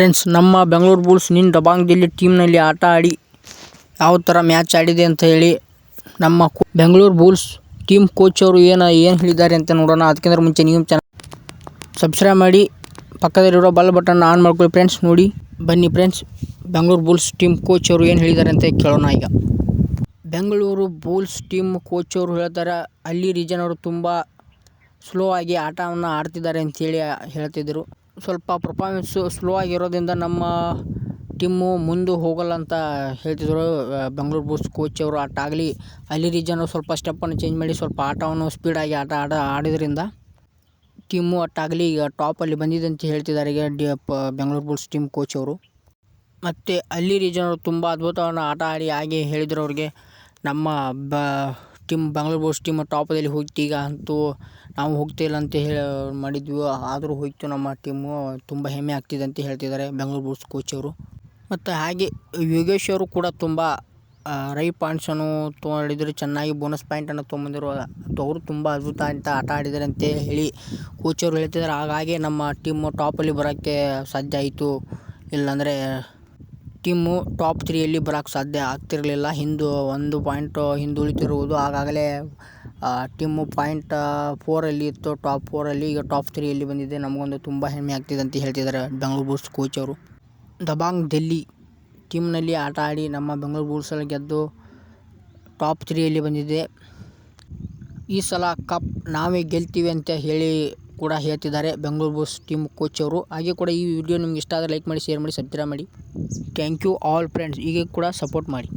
Friends, ನಮ್ಮ Bengaluru Bulls ನಿನ್ನೆ ದಬಾಂಗ್ ದಿಲ್ಲಿ ಟೀಮ್ನಲ್ಲಿ ಆಟ ಆಡಿ ಯಾವ ಥರ ಮ್ಯಾಚ್ ಆಡಿದೆ ಅಂತ ಹೇಳಿ ನಮ್ಮ ಬೆಂಗಳೂರು ಬುಲ್ಸ್ ಟೀಮ್ ಕೋಚ್ ಅವರು ಏನು ಹೇಳಿದ್ದಾರೆ ಅಂತ ನೋಡೋಣ. ಅದಕ್ಕಿಂತ ಮುಂಚೆ ನೀವು ಸಬ್ಸ್ಕ್ರೈಬ್ ಮಾಡಿ, ಪಕ್ಕದಲ್ಲಿರೋ ಬೆಲ್ ಬಟನ್ ಆನ್ ಮಾಡ್ಕೊಳ್ಳಿ ಫ್ರೆಂಡ್ಸ್. ನೋಡಿ ಬನ್ನಿ friends, Bengaluru Bulls team coach ಅವರು ಏನು ಹೇಳಿದ್ದಾರೆ ಅಂತ ಕೇಳೋಣ. ಈಗ ಬೆಂಗಳೂರು ಬುಲ್ಸ್ ಟೀಮ್ ಕೋಚ್ ಅವರು ಹೇಳ್ತಾರೆ, ಅಲ್ಲಿ ರೀಜನ್ ಅವರು ತುಂಬ ಸ್ಲೋ ಆಗಿ ಆಟವನ್ನು ಆಡ್ತಿದ್ದಾರೆ ಅಂತೇಳಿ ಹೇಳ್ತಿದ್ದರು. ಸ್ವಲ್ಪ ಪರ್ಫಾರ್ಮೆನ್ಸು ಸ್ಲೋ ಆಗಿರೋದ್ರಿಂದ ನಮ್ಮ ಟೀಮು ಮುಂದೆ ಹೋಗಲ್ಲ ಅಂತ ಹೇಳ್ತಿದ್ರು ಬೆಂಗಳೂರು ಬುಲ್ಸ್ ಕೋಚ್ ಅವರು. ಆಗಲಿ ಅಲ್ಲಿ ರೀಜನ್ ಸ್ವಲ್ಪ ಸ್ಟೆಪ್ಪನ್ನು ಚೇಂಜ್ ಮಾಡಿ ಸ್ವಲ್ಪ ಆಟವನ್ನು ಸ್ಪೀಡಾಗಿ ಆಡಿದ್ರಿಂದ ಟೀಮು ಒಟ್ಟಾಗಲಿ ಈಗ ಟಾಪಲ್ಲಿ ಬಂದಿದೆ ಅಂತ ಹೇಳ್ತಿದ್ದಾರೆ ಈಗ ಬೆಂಗಳೂರು ಬುಲ್ಸ್ ಟೀಮ್ ಕೋಚ್ ಅವರು. ಮತ್ತು ಅಲ್ಲಿ ರೀಜನ್ ಅವರು ತುಂಬ ಅದ್ಭುತವನ್ನು ಆಟ ಆಡಿ ಹಾಗೆ ಹೇಳಿದರು ಅವ್ರಿಗೆ, ನಮ್ಮ ಟೀಮ್ ಬೆಂಗಳೂರು ಬುಲ್ಸ್ ಟೀಮ್ ಟಾಪಲ್ಲಿ ಹೋಗ್ತಿ, ಈಗ ಅಂತೂ ನಾವು ಹೋಗ್ತಿಲ್ಲ ಅಂತ ಮಾಡಿದ್ವಿ, ಆದರೂ ಹೋಯ್ತು ನಮ್ಮ ಟೀಮು, ತುಂಬ ಹೆಮ್ಮೆ ಆಗ್ತಿದೆ ಅಂತ ಹೇಳ್ತಿದ್ದಾರೆ ಬೆಂಗಳೂರು ಬುಲ್ಸ್ ಕೋಚ್ ಅವರು. ಮತ್ತು ಹಾಗೆ ಯೋಗೇಶ್ ಅವರು ಕೂಡ ತುಂಬ ಪಾಯಿಂಟ್ಸನ್ನು ತೊಗೊಂಡಿದ್ರು, ಚೆನ್ನಾಗಿ ಬೋನಸ್ ಪಾಯಿಂಟನ್ನು ತೊಗೊಂಬಂದಿರು. ಅವರು ತುಂಬ ಅದ್ಭುತ ಅಂತ ಆಟ ಆಡಿದ್ದಾರೆ ಅಂತ ಹೇಳಿ ಕೋಚ್ ಅವರು ಹೇಳ್ತಿದ್ದಾರೆ. ಹಾಗಾಗಿ ನಮ್ಮ ಟೀಮು ಟಾಪಲ್ಲಿ ಬರೋಕ್ಕೆ ಸಾಧ್ಯ ಆಯಿತು, ಇಲ್ಲಾಂದರೆ ಟೀಮು ಟಾಪ್ 3ಯಲ್ಲಿ ಬರೋಕ್ಕೆ ಸಾಧ್ಯ ಆಗ್ತಿರಲಿಲ್ಲ. ಒಂದು ಪಾಯಿಂಟ್ ಹಿಂದುಳಿತಿರುವುದು. ಆಗಾಗಲೇ ಟೀಮು ಪಾಯಿಂಟ್ 4ರಲ್ಲಿ ಇತ್ತು, ಟಾಪ್ 4ರಲ್ಲಿ, ಈಗ ಟಾಪ್ 3ಯಲ್ಲಿ ಬಂದಿದೆ. ನಮಗೊಂದು ತುಂಬ ಹೆಮ್ಮೆ ಆಗ್ತಿದೆ ಅಂತ ಹೇಳ್ತಿದ್ದಾರೆ ಬೆಂಗಳೂರು ಬುಲ್ಸ್ ಕೋಚ್ ಅವರು. ದಬಾಂಗ್ ದಿಲ್ಲಿ ಟೀಮ್ನಲ್ಲಿ ಆಟ ಆಡಿ ನಮ್ಮ ಬೆಂಗಳೂರು ಬುಲ್ಸಲ್ಲಿ ಗೆದ್ದು ಟಾಪ್ 3ಯಲ್ಲಿ ಬಂದಿದೆ. ಈ ಸಲ ಕಪ್ ನಾವೇ ಗೆಲ್ತೀವಿ ಅಂತ ಹೇಳಿ ಕೂಡ ಹೇಳ್ತಿದ್ದಾರೆ ಬೆಂಗಳೂರು ಬುಲ್ಸ್ ಟೀಮ್ ಕೋಚ್ ಅವರು. ಹಾಗೆ ಕೂಡ ಈ ವಿಡಿಯೋ ನಿಮ್ಗೆ ಇಷ್ಟ ಆದರೆ ಲೈಕ್ ಮಾಡಿ, ಶೇರ್ ಮಾಡಿ, ಸಬ್ಸ್ಕ್ರೈಬ್ ಮಾಡಿ. Thank you all friends. ಹೀಗೆ ಕೂಡ ಸಪೋರ್ಟ್ ಮಾಡಿ.